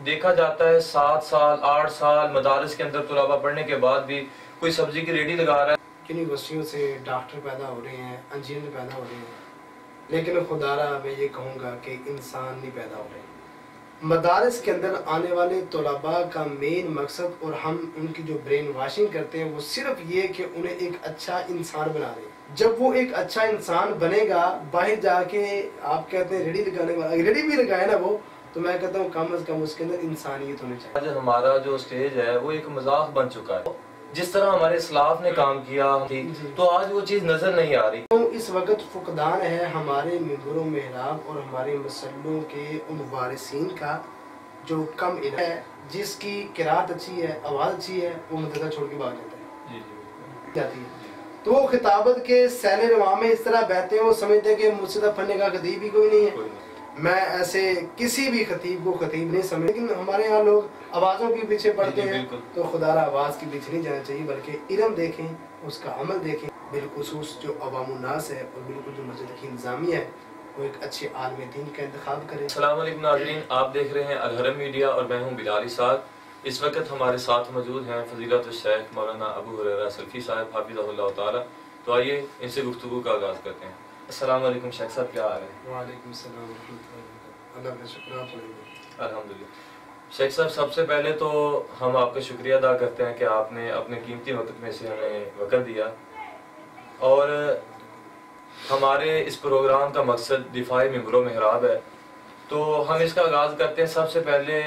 دیکھا جاتا ہے 7 سال 8 سال مدارس کے اندر طلباء پڑھنے کے بعد بھی کوئی سبزی کی ریڈی لگا رہا ہے. یونیورسٹیوں سے ڈاکٹر پیدا ہو رہے ہیں، انجینئر پیدا ہو رہے ہیں، لیکن خدا را میں یہ کہوں گا کہ انسان نہیں پیدا ہو رہے. مدارس کے اندر آنے والے طلباء کا مین مقصد اور ہم ان کی جو برین واشنگ کرتے ہیں وہ صرف یہ کہ انہیں ایک اچھا انسان بنا رہے ہیں. جب وہ ایک اچھا انسان بنے گا، باہر جا کے آپ کہتے ہیں ریڈی لگانے والا ریڈی بھی لگائے نا وہ، تو میں کہتا ہوں کم از کم اس کے اندر انسانیت ہونی چاہیے. آج ہمارا جو سٹیج ہے وہ ایک مذاق بن چکا ہے. جس طرح ہمارے اسلاف نے کام کیا تو آج وہ چیز نظر نہیں آ رہی. اس وقت فقدان ہے ہمارے منبر و محراب اور ہمارے مسلوں کے ان وارثین کا جو کم علم ہے، جس کی قرات اچھی ہے، آواز اچھی ہے، وہ مدرسہ چھوڑ کے بھاگ جاتا ہے. تو وہ خطابت کے سیل رواں میں اس طرح بہتے ہیں، وہ سمجھتے ہیں کہ مجھ سے پڑھنے کا خطیب ہی کوئی نہیں ہے. میں ایسے کسی بھی خطیب کو خطیب نہیں سمجھ، لیکن ہمارے یہاں لوگ آوازوں کے پیچھے پڑھتے ہیں. تو خدا را آواز کے پیچھے نہیں جانا چاہیے، بلکہ علم دیکھیں، اس کا عمل دیکھیں. بالخصوص جو عوام الناس ہے اور بالکل جو مسجد کی انتظامیہ ہے وہ ایک اچھے عالم دین کا انتخاب کریں. السلام علیکم ناظرین، آپ دیکھ رہے ہیں الحرم میڈیا اور میں ہوں بلال اسحاق. اس وقت ہمارے ساتھ موجود ہیں فضیلت الشیخ مولانا ابو ہریرہ سلفی صاحب حافظہ اللہ تعالی. تو آئیے ان سے گفتگو کا آغاز کرتے ہیں. السلام علیکم شیخ صاحب، کیا حال ہے؟ وعلیکم السلام ورحمۃ اللہ، اللہ کا شکر. آپ الحمدللہ. شیخ صاحب، سب سے پہلے تو ہم آپ کا شکریہ ادا کرتے ہیں کہ آپ نے اپنے قیمتی وقت میں سے ہمیں وقت دیا، اور ہمارے اس پروگرام کا مقصد دفاع منبر و محراب ہے. تو ہم اس کا آغاز کرتے ہیں. سب سے پہلے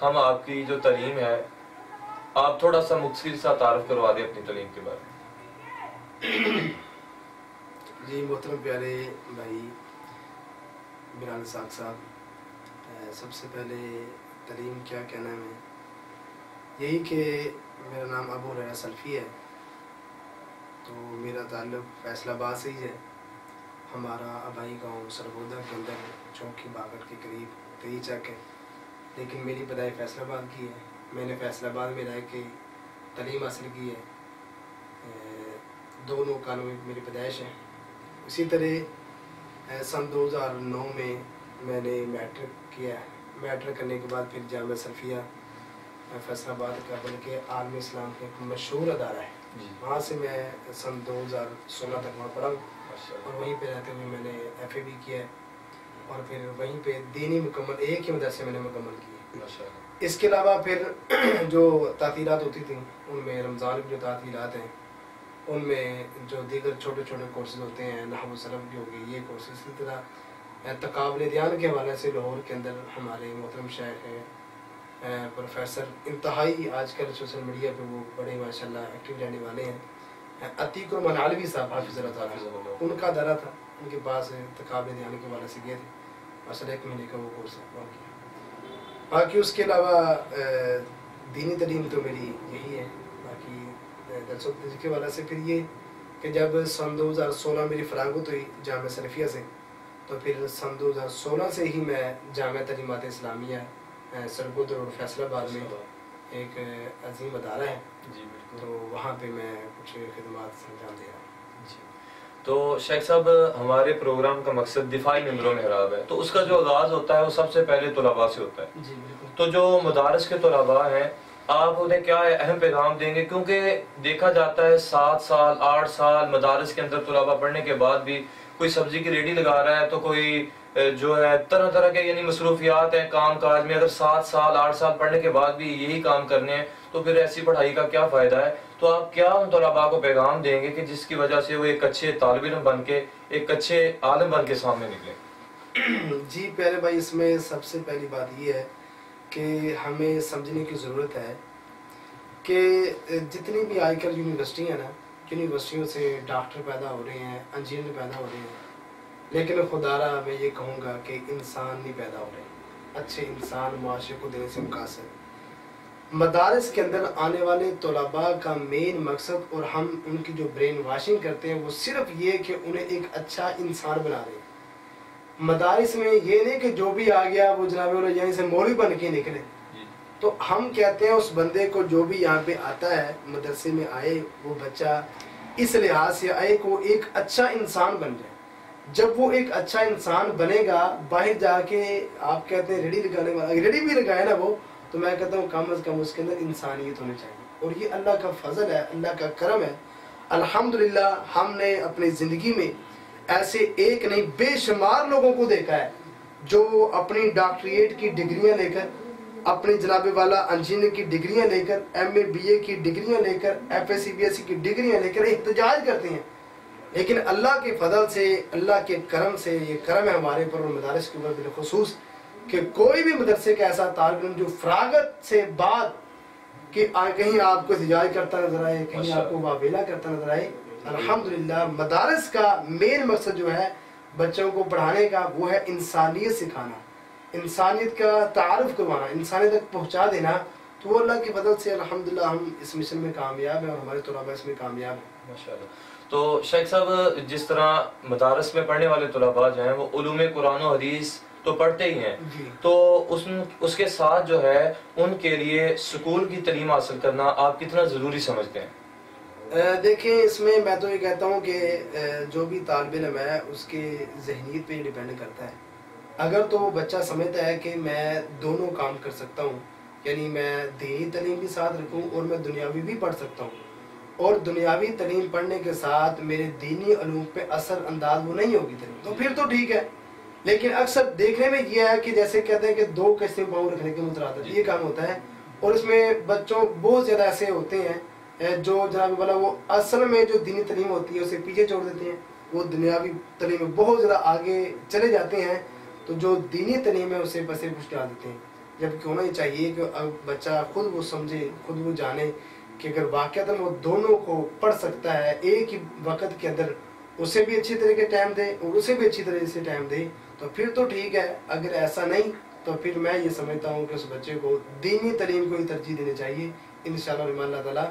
ہم آپ کی جو تعلیم ہے، آپ تھوڑا سا مختصر سا تعارف کروا دیں اپنی تعلیم کے بارے میں. جی محترم پیارے بھائی بلال اسحاق صاحب، سب سے پہلے تعلیم کیا کہنا ہے، میں یہی کہ میرا نام ابو ہریرہ سلفی ہے. تو میرا تعلق فیصل آباد سے ہی ہے. ہمارا آبائی گاؤں سرگودا کے اندر چوکی باغٹ کے قریب 23 چک ہے، لیکن میری پیدائش فیصل آباد کی ہے. میں نے فیصل آباد میں رہ کے تعلیم حاصل کی ہے. دونوں کالوں میں میری پیدائش ہے. اسی طرح سن 2009 میں نے میٹرک کیا ہے. میٹرک کرنے کے بعد پھر جامعہ سلفیہ فیصل آباد کا، بلکہ عالم اسلام کا ایک مشہور ادارہ ہے، وہاں سے میں سن 2016 تک وہاں پڑھا ہوں. اور وہیں پہ رہتے ہوئے میں نے ایف اے بھی کیا ہے، اور پھر وہیں پہ دینی مکمل ایک ہی مدرسے میں نے مکمل کی ہے. اس کے علاوہ پھر جو تعطیلات ہوتی تھیں ان میں رمضان کی جو تعطیلات ہیں ان میں جو دیگر چھوٹے چھوٹے کورسز ہوتے ہیں، نحو و صرف کی ہوگی یہ کورسز. اسی طرح تقابل دیان کے حوالے سے لاہور کے اندر ہمارے محترم شیخ ہیں پروفیسر، انتہائی آج کل سوشل میڈیا پہ وہ بڑے ماشاءاللہ ایکٹیو رہنے والے ہیں، عتیق الرحمن علوی صاحب حافظ اللہ تعالیٰ. ان کا دورہ تھا، ان کے پاس تقابل دیان کے حوالے سے گئے تھے. ماشاءاللہ 1 مہینے کا وہ کورس ہے. باقی اس کے علاوہ دینی تعلیم تو میری یہی ہے. باقی درس و تدریس کے حوالے سے پھر یہ کہ جب سن 2016 میری فراغت ہوئی جامعہ سلفیہ سے، تو پھر سن 2016 سے ہی میں جامعہ تعلیمات اسلامیہ سرگودا روڈ فیصل آباد میں ایک عظیم ادارہ ہے، تو وہاں پہ میں کچھ خدمات انجام دے رہا ہوں. تو شیخ صاحب، ہمارے پروگرام کا مقصد دفاع منبر و محراب ہے، تو اس کا جو آغاز ہوتا ہے وہ سب سے پہلے طلباء سے ہوتا ہے. تو جو مدارس کے طلباء ہیں، آپ انہیں کیا اہم پیغام دیں گے؟ کیونکہ دیکھا جاتا ہے 7 سال 8 سال مدارس کے اندر طلباء پڑھنے کے بعد بھی کوئی سبزی کی ریڈی لگا رہا ہے، تو کوئی جو ہے طرح طرح کے یعنی مصروفیات ہیں کام کاج میں. اگر 7 سال 8 سال پڑھنے کے بعد بھی یہی کام کرنے ہیں تو پھر ایسی پڑھائی کا کیا فائدہ ہے؟ تو آپ کیا ان طلباء کو پیغام دیں گے کہ جس کی وجہ سے وہ ایک اچھے طالب علم بن کے، ایک اچھے عالم بن کے سامنے نکلیں؟ جی پیارے بھائی، اس میں سب سے پہلی بات یہ ہے کہ ہمیں سمجھنے کی ضرورت ہے کہ جتنی بھی آج کل یونیورسٹی ہیں نا، یونیورسٹیوں سے ڈاکٹر پیدا ہو رہے ہیں، انجینئر پیدا ہو رہے ہیں، لیکن خدا را میں یہ کہوں گا کہ انسان نہیں پیدا ہو رہے. اچھے انسان معاشرے کو دینے سے مقاصد. مدارس کے اندر آنے والے طلباء کا مین مقصد اور ہم ان کی جو برین واشنگ کرتے ہیں وہ صرف یہ کہ انہیں ایک اچھا انسان بنا رہے ہیں. مدارس میں یہ نہیں کہ جو بھی آ گیا وہ جناب یہیں سے مولوی بن کے نکلے. تو ہم کہتے ہیں اس بندے کو جو بھی یہاں پہ آتا ہے مدرسے میں آئے، وہ بچہ اس لحاظ سے آئے کہ وہ ایک اچھا انسان بن جائے. جب وہ ایک اچھا انسان بنے گا، باہر جا کے آپ کہتے ہیں ریڑھی لگانے والا، ریڑھی بھی لگائے نا وہ، تو میں کہتا ہوں کم از کم اس کے اندر انسانیت ہونی چاہیے. اور یہ اللہ کا فضل ہے، اللہ کا کرم ہے. الحمدللہ ہم نے اپنی زندگی میں ایسے ایک نہیں بے شمار لوگوں کو دیکھا ہے جو اپنی ڈاکٹریٹ کی ڈگریاں لے کر، اپنی جناب والا انجینئر کی ڈگریاں لے کر، ایم اے بی اے کی ڈگریاں لے کر، F S C B S C کی ڈگریاں لے کر احتجاج کرتے ہیں. لیکن اللہ کے فضل سے، اللہ کے کرم سے، یہ کرم ہے ہمارے پر اور مدارس کے اوپر بالخصوص، کہ کوئی بھی مدرسے کا ایسا طالب علم جو فراغت سے بعد کہ کہیں آپ کو احتجاج کرتا نظر آئے، کہیں آپ کو واویلا کرتا نظر آئے. الحمدللہ مدارس کا مین مقصد جو ہے بچوں کو پڑھانے کا، وہ ہے انسانیت سکھانا، انسانیت کا تعارف کروانا، انسانیت تک پہنچا دینا. تو وہ اللہ کی فضل سے الحمدللہ ہم اس مشن میں کامیاب ہیں اور ہمارے طلباء اس میں کامیاب ہیں. ماشاءاللہ. تو شیخ صاحب، جس طرح مدارس میں پڑھنے والے طلباء جو ہیں وہ علوم قرآن و حدیث تو پڑھتے ہی ہیں، تو اس کے ساتھ جو ہے ان کے لیے سکول کی تعلیم حاصل کرنا آپ کتنا ضروری سمجھتے ہیں؟ دیکھیں اس میں میں تو یہ کہتا ہوں کہ جو بھی طالب علم ہے اس کے ذہنیت پہ ڈیپینڈ کرتا ہے. اگر تو وہ بچہ سمجھتا ہے کہ میں دونوں کام کر سکتا ہوں، یعنی میں دینی تعلیم بھی ساتھ رکھوں اور میں دنیاوی بھی پڑھ سکتا ہوں، اور دنیاوی تعلیم پڑھنے کے ساتھ میرے دینی علوم پہ اثر انداز وہ نہیں ہوگی تعلیم، تو پھر تو ٹھیک ہے. لیکن اکثر دیکھنے میں یہ ہے کہ جیسے کہتے ہیں کہ دو کشتی پاؤں رکھنے کے مترادف یہ کام ہوتا ہے، اور اس میں بچوں بہت زیادہ ایسے ہوتے ہیں جو جناب والا وہ اصل میں جو دینی تعلیم ہوتی ہے اسے پیچھے چھوڑ دیتے ہیں، وہ دنیاوی تعلیم میں بہت زیادہ آگے چلے جاتے ہیں، تو جو دینی تعلیم ہے اسے بسے کچھ ڈال دیتے ہیں. جبکہ ہونا ہی چاہیے کہ بچہ خود وہ سمجھے، خود وہ جانے کہ اگر واقعتاً وہ دونوں کو پڑھ سکتا ہے ایک ہی وقت کے اندر، اسے بھی اچھی طرح کے ٹائم دے اور اسے بھی اچھی طرح سے ٹائم دے، تو پھر تو ٹھیک ہے. اگر ایسا نہیں تو پھر میں یہ سمجھتا ہوں کہ اس بچے کو دینی تعلیم کو ہی ترجیح دینی چاہیے. انشاءاللہ اللہ تعالیٰ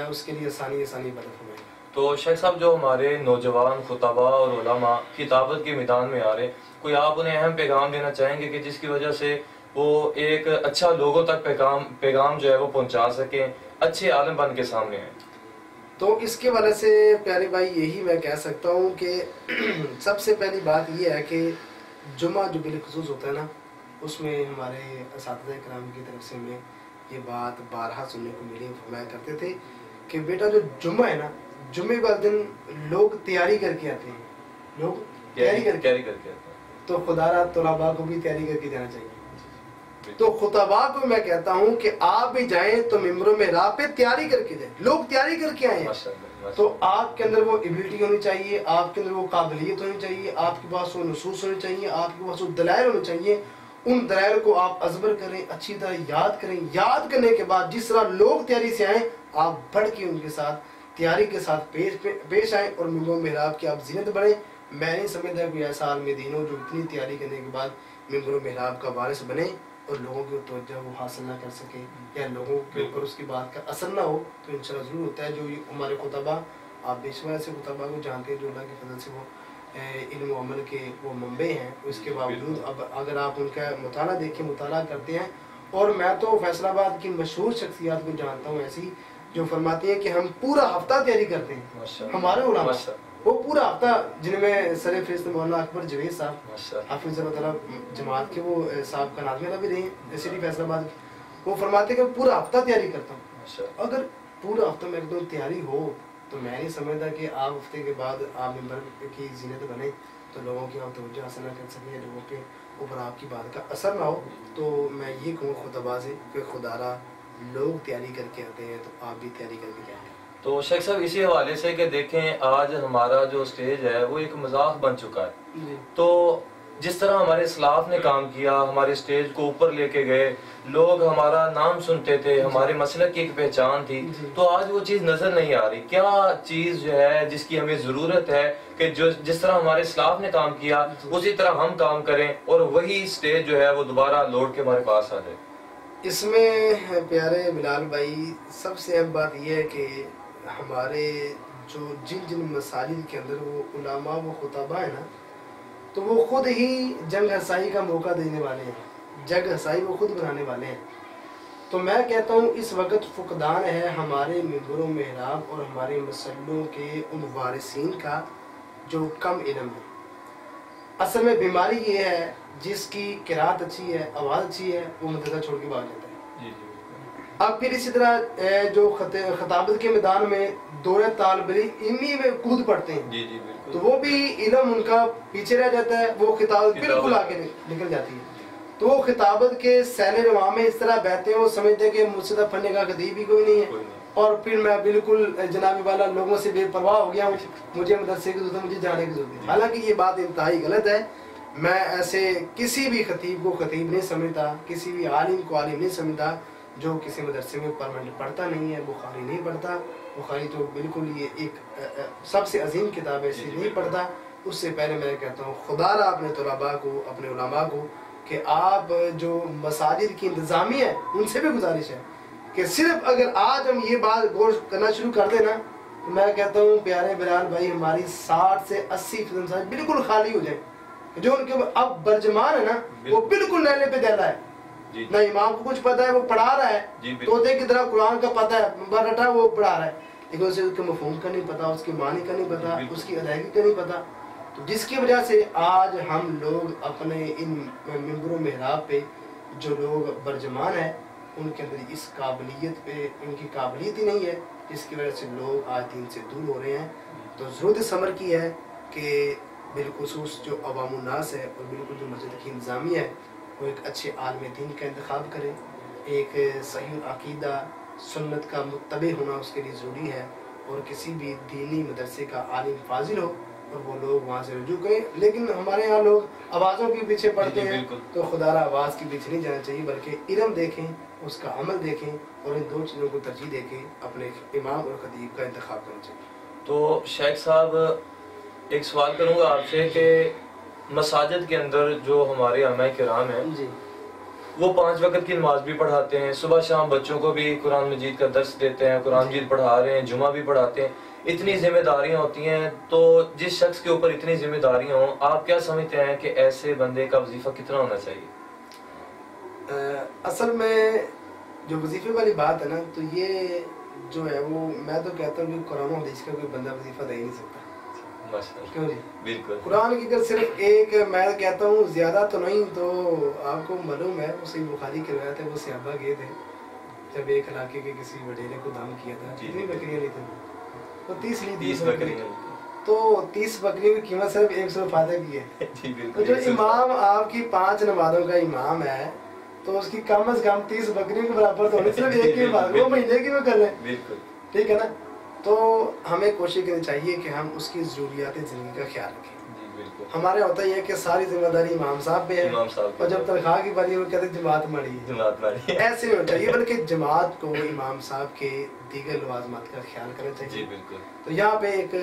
اس کے لیے آسانی بدل فرمائے گا. تو شیخ صاحب، جو ہمارے نوجوان خطباء اور علماء خطابت کے میدان میں آ رہے، کوئی آپ انہیں اہم پیغام دینا چاہیں گے کہ جس کی وجہ سے وہ ایک اچھا لوگوں تک پیغام جو ہے وہ پہنچا سکیں، اچھے عالم بن کے سامنے ہیں؟ تو اس کے وجہ سے پیارے بھائی یہی میں کہہ سکتا ہوں کہ سب سے پہلی بات یہ ہے کہ جمعہ جو بالخصوص ہوتا ہے نا، اس میں ہمارے اساتذہ کرام کی طرف سے ہمیں یہ بات بارہا سننے کو ملی، فرمایا کرتے تھے کہ بیٹا جو جمعہ ہے نا، جمعے کا دن لوگ تیاری کر کے آتے ہیں، لوگ تیاری کر کے آتے ہیں، تو خدا را طلباء کو بھی تیاری کر کے جانا چاہیے. تو خطباء کو میں کہتا ہوں کہ آپ بھی جائیں تو ممبروں میں راہ پہ تیاری کر کے جائیں، لوگ تیاری کر کے آئیں. تو آپ کے اندر وہ ایبلٹی ہونی چاہیے، آپ کے اندر وہ قابلیت ہونی چاہیے، آپ کے پاس وہ نصوص ہونے چاہیے، آپ کے پاس وہ دلائل ہونے چاہیے. ان دلائل کو آپ ازبر کریں، اچھی طرح یاد کریں. یاد کرنے کے بعد جس طرح لوگ تیاری سے آئیں، آپ بڑھ کے ان کے ساتھ تیاری کے ساتھ پیش آئیں اور ممبر محراب کی آپ زینت بڑھیں. میں نہیں سمجھتا کوئی ایسا عالم دین ہو جو اتنی تیاری کرنے کے بعد ممبر محراب کا وارث بنے اور لوگوں کی توجہ وہ حاصل نہ کر سکے یا لوگوں کے اوپر اس کی بات کا اثر نہ ہو. تو انشاءاللہ ضرور ہوتا ہے. جو ہمارے خطباء، آپ بے شمار ایسے خطباء کو جانتے ہیں جو اللہ کے فضل سے وہ علم و عمل کے وہ منبع ہیں، اس کے باوجود اب اگر آپ ان کا مطالعہ دیکھیں، مطالعہ کرتے ہیں، اور میں تو فیصل آباد کی مشہور شخصیات کو جانتا ہوں ایسی جو فرماتی ہیں کہ ہم پورا ہفتہ تیاری کرتے ہیں. ہمارے علماء وہ پورا ہفتہ، جن میں سر فہرست مولانا اکبر جوید صاحب حافظ اللہ تعالیٰ جماعت کے وہ صاحب کا ناظم بھی رہے ہیں سٹی فیصل آباد، وہ فرماتے ہیں کہ پورا ہفتہ تیاری کرتا ہوں. اگر پورا ہفتہ میں ایک دم تیاری ہو تو میں نہیں سمجھتا کہ آپ ہفتے کے بعد آپ ممبر کی زینت بنے تو لوگوں کی آپ توجہ حاصل نہ کر سکیں، لوگوں کے اوپر آپ کی بات کا اثر نہ ہو. تو میں یہ کہوں خطباء سے کہ خدا را لوگ تیاری کر کے آتے ہیں تو آپ بھی تیاری کر کے جائیں. تو شیخ صاحب، اسی حوالے سے کہ دیکھیں آج ہمارا جو اسٹیج ہے وہ ایک مذاق بن چکا ہے. تو جس طرح ہمارے اسلاف نے کام کیا، ہمارے اسٹیج کو اوپر لے کے گئے، لوگ ہمارا نام سنتے تھے، ہمارے مسلک کی ایک پہچان تھی، تو آج وہ چیز نظر نہیں آ رہی. کیا چیز جو ہے جس کی ہمیں ضرورت ہے کہ جس طرح ہمارے اسلاف نے کام کیا اسی طرح ہم کام کریں اور وہی اسٹیج جو ہے وہ دوبارہ لوٹ کے ہمارے پاس آ جائے؟ اس میں پیارے بلال بھائی سب سے اہم بات یہ ہے کہ ہمارے جو جن مسائل کے اندر وہ علماء و خطباء ہیں نا، تو وہ خود ہی جنگ ہسائی کا موقع دینے والے ہیں، جنگ ہسائی وہ خود بنانے والے ہیں. تو میں کہتا ہوں اس وقت فقدان ہے ہمارے ممبر و محراب اور ہمارے مسلوں کے ان وارثین کا جو کم علم ہے. اصل میں بیماری یہ ہے جس کی قرات اچھی ہے، آواز اچھی ہے، وہ مدرسہ چھوڑ کے بھاگ جاتا ہے۔ اب پھر اسی طرح جو خطابت کے میدان میں دورے طالب علمی میں کود پڑتے ہیں تو وہ بھی علم ان کا پیچھے رہ جاتا ہے، وہ خطابت بالکل آگے نکل جاتی ہے۔ تو وہ خطابت کے سیل رواں میں اس طرح بہتے ہیں، وہ سمجھتے ہیں کہ مجھ سے پڑھنے کا خطیب ہی کوئی نہیں ہے، اور پھر میں بالکل جناب والا لوگوں سے بے پرواہ ہو گیا ہوں، مجھے مدرسے کی ضرورت ہے، مجھے جانے کی ضرورت ہے۔ حالانکہ یہ بات انتہائی غلط ہے۔ میں ایسے کسی بھی خطیب کو خطیب نہیں سمجھتا، کسی بھی عالم کو عالم نہیں سمجھتا جو کسی مدرسے میں پرماننٹ پڑھتا نہیں ہے، بخاری نہیں پڑھتا۔ بخاری تو بالکل یہ ایک سب سے عظیم کتاب ہے، اسے نہیں پڑھتا۔ اس سے پہلے میں کہتا ہوں خدا را اپنے طلباء کو، اپنے علماء کو کہ آپ جو مساجد کی انتظامیہ ہے ان سے بھی گزارش ہے کہ صرف اگر آج ہم یہ بات غور کرنا شروع کر دیں نا تو میں کہتا ہوں پیارے بلال بھائی ہماری 60 سے 80% مساجد بالکل خالی ہو جائیں۔ جو ان کے اب برجمان ہے نا وہ بالکل نیلے پہ دیلا ہے، نہ امام کو کچھ پتا ہے، وہ پڑھا رہا ہے طوطے کی طرح قرآن کا پتہ ہے، برٹا وہ پڑھا رہا ہے، لیکن اسے اس کے مفہوم کا نہیں پتا، اس کی معنی کا نہیں پتا، اس کی ادائیگی کا نہیں پتا۔ تو جس کی وجہ سے آج ہم لوگ اپنے ان ممبر و محراب پہ جو لوگ برجمان ہیں ان کے اندر اس قابلیت پہ ان کی قابلیت ہی نہیں ہے، جس کی وجہ سے لوگ آج دین سے دور ہو رہے ہیں۔ تو ضرورت اس امر کی ہے کہ بالخصوص جو عوام الناس ہے اور بالکل جو مسجد کی انتظامیہ ہے وہ ایک اچھے عالم دین کا انتخاب کرے، ایک صحیح عقیدہ سنت کا متبع ہونا اس کے لیے ضروری ہے، اور کسی بھی دینی مدرسے کا عالم فاضل ہو اور وہ لوگ وہاں سے رجوع کریں۔ لیکن ہمارے یہاں لوگ آوازوں کے پیچھے پڑتے ہیں، تو خدا را آواز کے پیچھے نہیں جانا چاہیے، بلکہ علم دیکھیں، اس کا عمل دیکھیں، اور ان دو چیزوں کو ترجیح دے کے اپنے امام اور خطیب کا انتخاب کرنا چاہیے۔ تو شیخ صاحب ایک سوال کروں گا آپ سے کہ مساجد کے اندر جو ہمارے علماء کرام ہیں وہ 5 وقت کی نماز بھی پڑھاتے ہیں، صبح شام بچوں کو بھی قرآن مجید کا درس دیتے ہیں، قرآن مجید پڑھا رہے ہیں، جمعہ بھی پڑھاتے ہیں، اتنی ذمہ داریاں ہوتی ہیں۔ تو جس شخص کے اوپر اتنی ذمہ داریاں ہوں، آپ کیا سمجھتے ہیں کہ ایسے بندے کا وظیفہ کتنا ہونا چاہیے؟ اصل میں جو وظیفے والی بات ہے نا تو یہ جو ہے وہ میں تو کہتا ہوں کہ قرآن و حدیث کا کوئی بندہ وظیفہ دے ہی نہیں سکتا۔ کیوں جی؟ بالکل قرآن کی اگر صرف ایک میں کہتا ہوں زیادہ تو نہیں، تو آپ کو معلوم ہے وہ صحیح بخاری کی روایت ہے، وہ صحابہ گئے تھے جب ایک علاقے کے کسی وڈیرے کو دم کیا تھا، کتنی بکریاں لی تھیں؟ وہ 30 بکریاں، تو 30 بکریوں کی قیمت صرف 100 فاتح کی ہے۔ تو جو امام آپ کی 5 نمازوں کا امام ہے تو اس کی کم از کم 30 بکریوں کے برابر تو صرف ایک کی بات، وہ مہینے کی میں کر لیں، ٹھیک ہے نا؟ تو ہمیں کوشش کرنی چاہیے کہ ہم اس کی ضروریات زندگی کا خیال رکھیں۔ ہمارے ہوتا یہ ہے کہ ساری ذمہ داری امام صاحب پہ ہے، اور جب تنخواہ کی باری وہ کہتے ہیں جماعت ماری ہے، ایسے نہیں ہونا چاہیے، بلکہ جماعت کو امام صاحب کے دیگر لوازمات کا خیال کرنا چاہیے۔ تو یہاں پہ ایک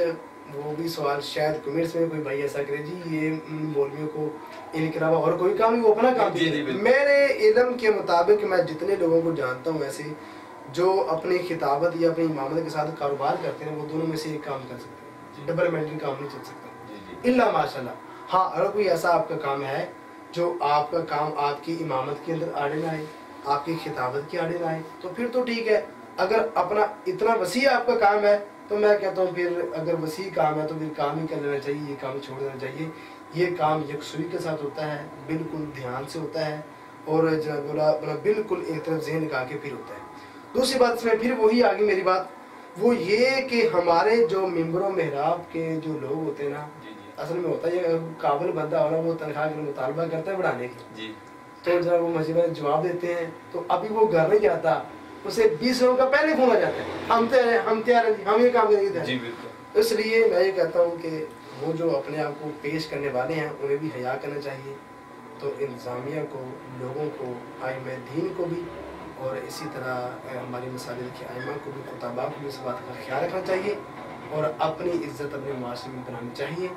وہ بھی سوال شاید کمنٹس میں کوئی بھائی ایسا کرے جی یہ مولویوں کو ان کے علاوہ اور کوئی کام نہیں، وہ اپنا کام کرتے۔ میرے علم کے مطابق میں جتنے لوگوں کو جانتا ہوں ایسے جو اپنی خطابت یا اپنی امامت کے ساتھ کاروبار کرتے ہیں وہ دونوں میں سے ایک کام کر سکتے ہیں، ڈبل مینٹل کام نہیں چل سکتا الا ماشاءاللہ۔ ہاں اگر کوئی ایسا آپ کا کام ہے جو آپ کا کام آپ کی امامت کے اندر آڑے نہ آئے، آپ کی خطابت کے آڑے نہ آئے تو پھر تو ٹھیک ہے۔ اگر اپنا اتنا وسیع آپ کا کام ہے تو میں کہتا ہوں پھر اگر وسیع کام ہے تو پھر کام ہی کر لینا چاہیے، یہ کام چھوڑ دینا چاہیے۔ یہ کام یکسوئی کے ساتھ ہوتا ہے، بالکل دھیان سے ہوتا ہے، اور جناب بالکل ایک طرف ذہن لگا کے پھر ہوتا ہے۔ دوسری بات اس میں پھر وہی آگی میری بات وہ یہ کہ ہمارے جو ممبر و محراب کے جو لوگ ہوتے ہیں نا، اصل میں ہوتا ہے قابل بندہ ہونا وہ تنخواہ کا مطالبہ کرتا ہے بڑھانے کی، تو جب وہ مسجد میں جواب دیتے ہیں تو ابھی وہ گھر نہیں جاتا، اسے 20 لوگوں کا پہلے فون آ جاتا ہے، ہم تیار ہیں، ہم یہ کام کریں گے۔ اس لیے میں یہ کہتا ہوں کہ وہ جو اپنے آپ کو پیش کرنے والے ہیں انہیں بھی حیا کرنا چاہیے، تو انتظامیہ کو، لوگوں کو، ائمہ دین کو بھی، اور اسی طرح ہماری مساجد کے ائمہ کو بھی، خطباء کو بھی اس بات کا خیال رکھنا چاہیے، اور اپنی عزت اپنے معاشرے میں بنانی چاہیے۔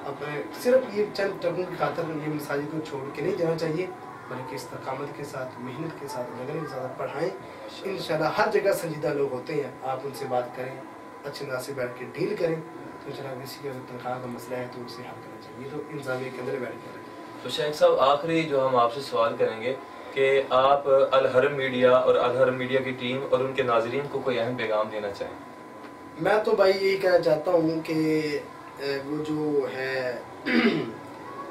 اپنے صرف یہ چند ٹکوں کی خاطر یہ مساجد کو چھوڑ کے نہیں جانا چاہیے، بلکہ استقامت کے ساتھ، محنت کے ساتھ، لگن کے ساتھ پڑھائیں۔ انشاءاللہ ہر جگہ سنجیدہ لوگ ہوتے ہیں، آپ ان سے بات کریں، اچھے انداز سے بیٹھ کے ڈیل کریں، تو انشاءاللہ کسی کے تنخواہ کا مسئلہ ہے تو اسے حل کرنا چاہیے، تو انتظامیہ کے اندر بیٹھ کے رکھیں۔ تو شیخ صاحب آخری جو ہم آپ سے سوال کریں گے کہ آپ الحرم میڈیا اور الحرم میڈیا کی ٹیم اور ان کے ناظرین کو کوئی اہم پیغام دینا چاہیں؟ میں تو بھائی یہی کہنا چاہتا ہوں کہ وہ جو ہے